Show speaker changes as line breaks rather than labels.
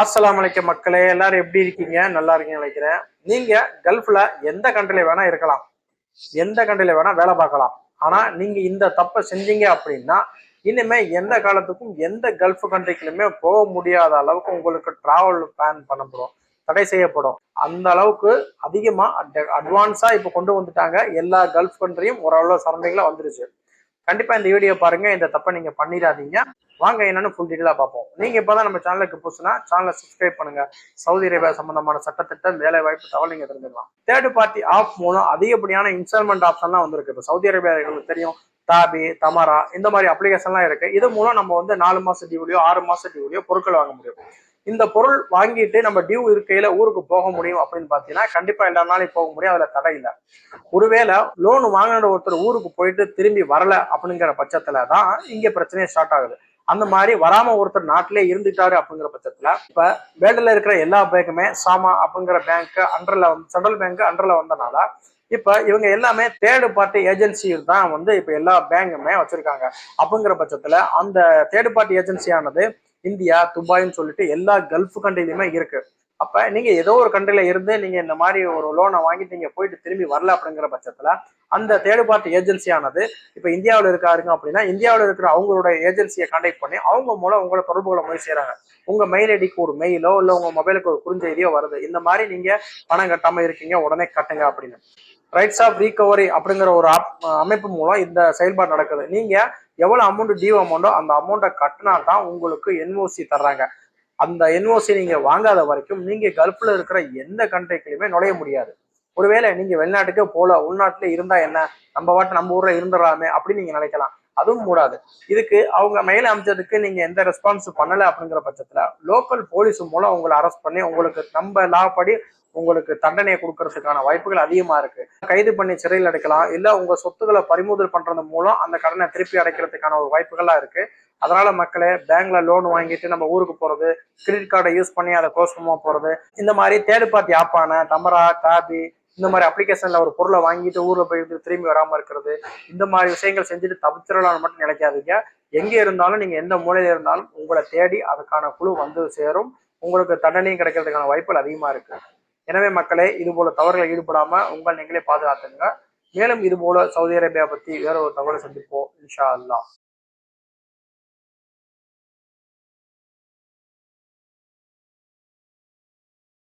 அஸ்ஸலாமு அலைக்கும் மக்களே, எல்லாரும் எப்படி இருக்கீங்க? நல்லா இருக்கீங்கன்னு நினைக்கிறேன். நீங்க கல்ஃப்ல எந்த கண்ட்ரில வேணா இருக்கலாம், எந்த கண்ட்ரில வேணா வேலை பார்க்கலாம். ஆனா நீங்க இந்த தப்பை செஞ்சீங்க அப்படின்னா இனிமே எந்த காலத்துக்கும் எந்த கல்ஃப் கண்ட்ரிக்குமே போக முடியாத அளவுக்கு உங்களுக்கு டிராவல் பிளான் பண்ணப்படும், தடை செய்யப்படும். அந்த அளவுக்கு அதிகமா அட்வான்ஸா இப்ப கொண்டு வந்துட்டாங்க. எல்லா கல்ஃப் கண்ட்ரியும் ஓரளவு சரண்டைகளா வந்துருச்சு. கண்டிப்பா இந்த வீடியோ பாருங்க, இந்த தப்பை நீங்க பண்ணிடாதீங்க. வாங்க என்னன்னு ஃபுல் டீட்டெயிலா பார்ப்போம். நீங்க இப்பதான் நம்ம சேனலுக்கு புதுசுனா சேனலை சப்ஸ்கிரைப் பண்ணுங்க. சவுதி அரேபியா சம்பந்தமான சட்டத்திட்டம், வேலை வாய்ப்பு தகவல் நீங்க தெரிஞ்சுக்கலாம். தேர்ட் பார்ட்டி ஆப் மூலம் அதிகப்படியான இன்ஸ்டால்மெண்ட் ஆப்ஷன்லாம் வந்திருக்கு. இப்போ சவுதி அரேபியா தெரியும், தாபி, தமரா இந்த மாதிரி அப்ளிகேஷன்லாம் இருக்கு. இது மூலம் நம்ம வந்து 4 மாச டியூலையோ 6 மாச டியூலையோ பொருட்கள் வாங்க முடியும். இந்த பொருள் வாங்கிட்டு நம்ம டியூ இருக்கையில ஊருக்கு போக முடியும் அப்படின்னு பாத்தீங்கன்னா கண்டிப்பா எல்லா நாளையும் போக முடியும், அதுல தடை இல்லை. ஒருவேளை லோன் வாங்கின ஒருத்தர் ஊருக்கு போயிட்டு திரும்பி வரல அப்படிங்கிற பட்சத்துல தான் இங்க பிரச்சனையே ஸ்டார்ட் ஆகுது. அந்த மாதிரி வராம ஒருத்தர் நாட்டிலே இருந்துட்டாரு அப்படிங்கிற பட்சத்துல இப்ப வேர்ல்டுல இருக்கிற எல்லா பேங்குமே சாமா அப்படிங்கிற பேங்க் அண்டர்ல வந்து சென்ட்ரல் பேங்க் அண்டர்ல வந்தனால இப்ப இவங்க எல்லாமே தேர்டு பார்ட்டி ஏஜென்சி தான் வந்து இப்ப எல்லா பேங்குமே வச்சிருக்காங்க. அப்படிங்கிற பட்சத்துல அந்த தேர்டு பார்ட்டி ஏஜென்சியானது இந்தியா, துபாய்ன்னு சொல்லிட்டு எல்லா கல்ஃப் கண்ட்ரிலுமே இருக்கு. அப்ப நீங்க ஏதோ ஒரு கண்ட்ரில இருந்து நீங்க இந்த மாதிரி ஒரு லோனை வாங்கிட்டு நீங்க போயிட்டு திரும்பி வரல அப்படிங்கிற பட்சத்துல அந்த தேர்ட் பார்ட்டி ஏஜென்சியானது இப்ப இந்தியாவில் இருக்காருங்க அப்படின்னா இந்தியாவில் இருக்கிற அவங்களோட ஏஜென்சியை கான்டாக்ட் பண்ணி அவங்க மூலம் உங்களோட தொடர்புகளை போய் செய்யறாங்க. உங்க மெயில் ஐடிக்கு ஒரு மெயிலோ இல்ல உங்க மொபைலுக்கு ஒரு குறுஞ்செய்தியோ வருது, இந்த மாதிரி நீங்க பணம் கட்டாம இருக்கீங்க, உடனே கட்டுங்க அப்படின்னு. ரைட்ஸ் ஆஃப் ரீகவரி அப்படிங்கிற ஒரு அமைப்பு மூலம் இந்த செயல்பாடு நடக்குது. நீங்க எவ்வளவு அமௌண்ட் டியூ அமௌண்டோ அந்த அமௌண்ட்டை கட்டினா தான் உங்களுக்கு என்ஓசி தர்றாங்க. அந்த என்ஓசி நீங்க வாங்காத வரைக்கும் நீங்க கல்ஃப்ல இருக்கிற எந்த கண்ட்ரிக்குமே நுழைய முடியாது. ஒருவேளை நீங்க வெளிநாட்டுக்கே போல, உள்நாட்டுல இருந்தா என்ன, நம்ம வாட்டு நம்ம ஊர்ல இருந்துடலாமே அப்படின்னு நீங்க நினைக்கலாம். அதுவும் கூடாது. இதுக்கு அவங்க மெயில் அமைச்சதுக்கு நீங்க எந்த ரெஸ்பான்ஸ் பண்ணல அப்படிங்கிற பட்சத்துல லோக்கல் போலீஸ் மூலம் உங்களை அரெஸ்ட் பண்ணி உங்களுக்கு நம்ம லா படி உங்களுக்கு தண்டனையை கொடுக்கறதுக்கான வாய்ப்புகள் அதிகமா இருக்கு. கைது பண்ணி சிறையில் அடைக்கலாம், இல்ல உங்க சொத்துக்களை பறிமுதல் பண்றது மூலம் அந்த கடனை திருப்பி அடைக்கிறதுக்கான ஒரு வாய்ப்புகள்லாம் இருக்கு. அதனால மக்களே, பேங்க்ல லோன் வாங்கிட்டு நம்ம ஊருக்கு போறது, கிரெடிட் கார்டை யூஸ் பண்ணி அதை கோசமா போறது, இந்த மாதிரி தேர்ட் பார்ட்டி ஆப்பான தமரா, காபி இந்த மாதிரி அப்ளிகேஷன்ல ஒரு பொருளை வாங்கிட்டு ஊர்ல போயிட்டு திரும்பி வராம இருக்கிறது, இந்த மாதிரி விஷயங்கள் செஞ்சுட்டு தப்பிச்சிடலாம்னு மட்டும் நினைக்காதீங்க. எங்க இருந்தாலும் நீங்க எந்த மூலையில இருந்தாலும் உங்களை தேடி அதுக்கான குழு வந்து சேரும். உங்களுக்கு தண்டனையும் கிடைக்கிறதுக்கான வாய்ப்புகள் அதிகமா இருக்கு. எனவே மக்களே, இது போல தவறுகளை ஈடுபடாம உங்கள் நீங்களே பாதுகாத்துங்க. மேலும் இது போல சவுதி அரேபியா பத்தி வேற ஒரு தகவலை சந்திப்போம் இன்ஷா அல்லாஹ்.